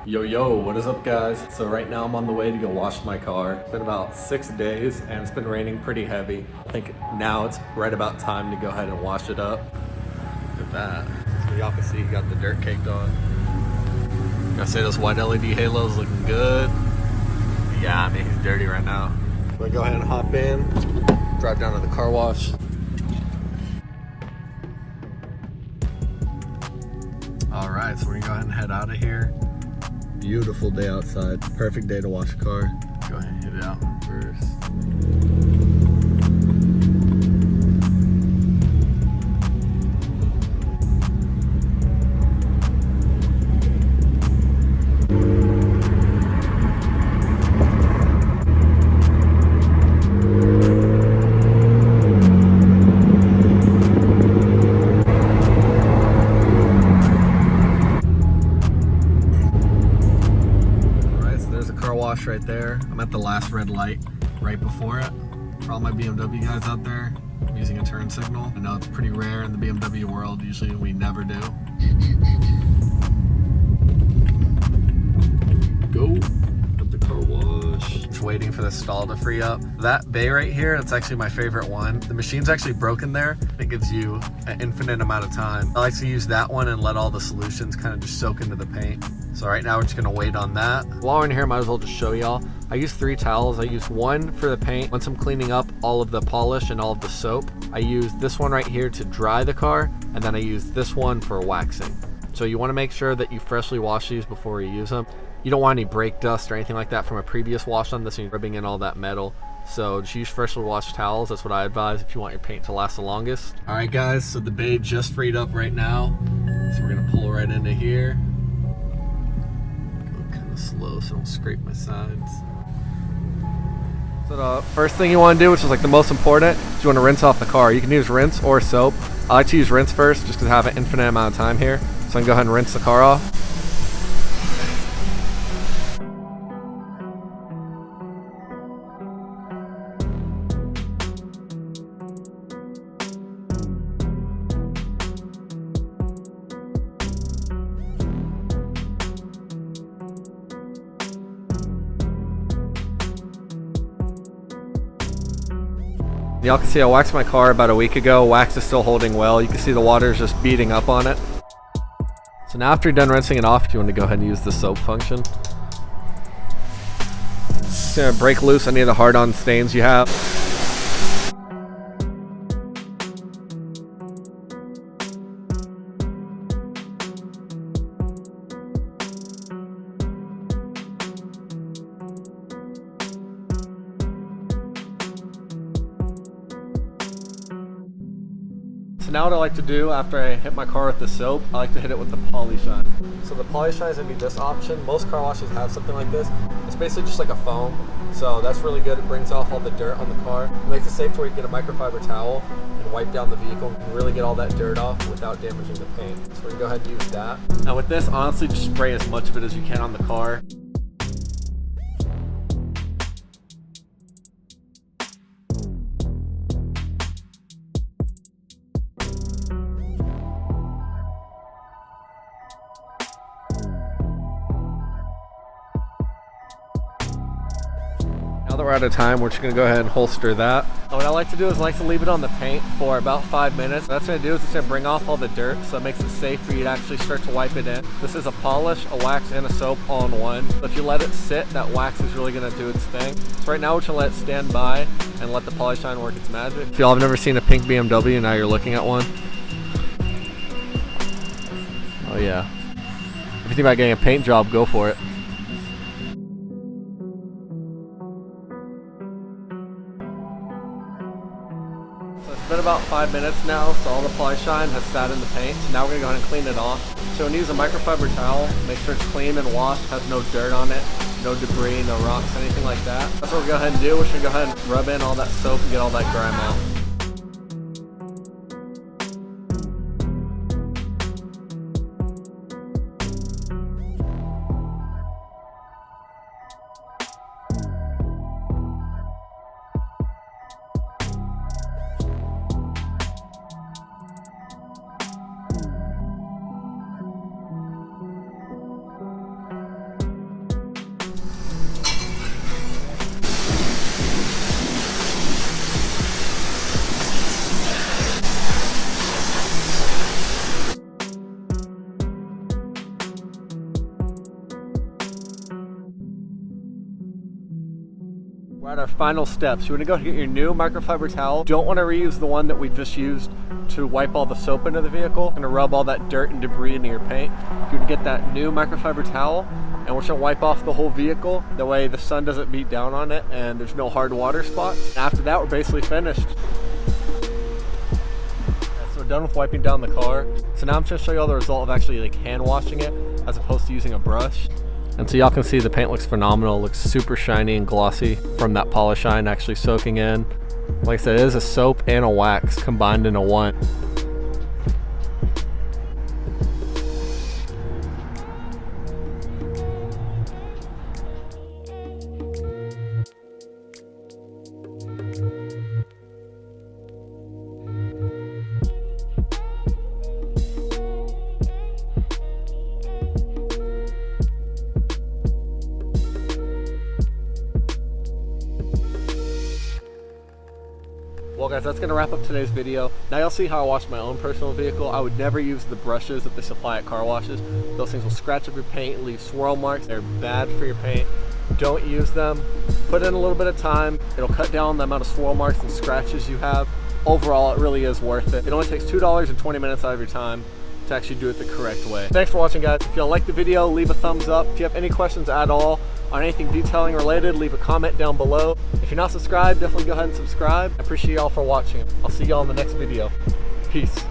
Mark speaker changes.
Speaker 1: Yo, what is up guys? So right now I'm on the way to go wash my car. It's been about 6 days and it's been raining pretty heavy. I think now it's right about time to go ahead and wash it up. Look at that. So y'all can see you got the dirt caked on. Gotta say those white LED halos looking good. Yeah, I mean he's dirty right now. I'm gonna go ahead and hop in, drive down to the car wash. Alright, so we're gonna go ahead and head out of here. Beautiful day outside. Perfect day to wash a car. Go ahead and hit it out first. Wash right there. I'm at the last red light right before it. For all my BMW guys out there, I'm using a turn signal. I know it's pretty rare in the BMW world. Usually we never do. Go at the car wash. Just waiting for the stall to free up. That bay right here, that's actually my favorite one. The machine's actually broken there. It gives you an infinite amount of time. I like to use that one and let all the solutions kind of just soak into the paint. So right now we're just gonna wait on that. While we're in here, might as well just show y'all. I use 3 towels. I use one for the paint. Once I'm cleaning up all of the polish and all of the soap, I use this one right here to dry the car, and then I use this one for waxing. So you wanna make sure that you freshly wash these before you use them. You don't want any brake dust or anything like that from a previous wash on this and you're rubbing in all that metal. So just use freshly washed towels. That's what I advise if you want your paint to last the longest. All right guys, so the bay just freed up right now. So we're gonna pull right into here. Slow so I don't scrape my sides. So the first thing you want to do, which is like the most important, is you want to rinse off the car. You can use rinse or soap. I like to use rinse first just because I have an infinite amount of time here. So I can go ahead and rinse the car off. Y'all can see I waxed my car about a week ago. Wax is still holding well. You can see the water is just beating up on it. So now after you're done rinsing it off, you want to go ahead and use the soap function. Just gonna break loose any of the hard-on stains you have. So now what I like to do after I hit my car with the soap, I like to hit it with the Polyshine. So the Polyshine is going to be this option. Most car washes have something like this. It's basically just like a foam. So that's really good. It brings off all the dirt on the car. It makes it safe to where you can get a microfiber towel and wipe down the vehicle and really get all that dirt off without damaging the paint. So we're going to go ahead and use that. Now with this, honestly, just spray as much of it as you can on the car. Now that we're out of time, we're just gonna go ahead and holster that. And what I like to do is I like to leave it on the paint for about 5 minutes. What that's gonna do is it's gonna bring off all the dirt, so it makes it safe for you to actually start to wipe it in. This is a polish, a wax, and a soap all in one. So if you let it sit, that wax is really gonna do its thing. So right now we're just gonna let it stand by and let the Polyshine work its magic. If y'all have never seen a pink BMW, now you're looking at one. Oh yeah. If you think about getting a paint job, go for it. It's been about 5 minutes now, so all the Polyshine has sat in the paint. So now we're gonna go ahead and clean it off. So we're gonna use a microfiber towel, make sure it's clean and washed, has no dirt on it, no debris, no rocks, anything like that. That's what we're gonna go ahead and do. We're gonna go ahead and rub in all that soap and get all that grime out. We're at our final steps. You want to go get your new microfiber towel. Don't want to reuse the one that we just used to wipe all the soap into the vehicle. Going to rub all that dirt and debris into your paint. You're going to get that new microfiber towel, and we're just going to wipe off the whole vehicle. That way the sun doesn't beat down on it and there's no hard water spots. And after that, we're basically finished. So we're done with wiping down the car. So now I'm just going to show you all the result of actually like hand washing it as opposed to using a brush. And so y'all can see the paint looks phenomenal. It looks super shiny and glossy from that polish shine actually soaking in. Like I said, it is a soap and a wax combined into one. Well guys, that's going to wrap up today's video. Now you'll see how I wash my own personal vehicle. I would never use the brushes that they supply at car washes. Those things will scratch up your paint, leave swirl marks. They're bad for your paint. Don't use them. Put in a little bit of time. It'll cut down the amount of swirl marks and scratches you have. Overall, it really is worth it. It only takes $2 and 20 minutes out of your time to actually do it the correct way. Thanks for watching, guys. If y'all like the video, leave a thumbs up. If you have any questions at all on anything detailing related, leave a comment down below. If you're not subscribed, definitely go ahead and subscribe. I appreciate y'all for watching. I'll see y'all in the next video. Peace.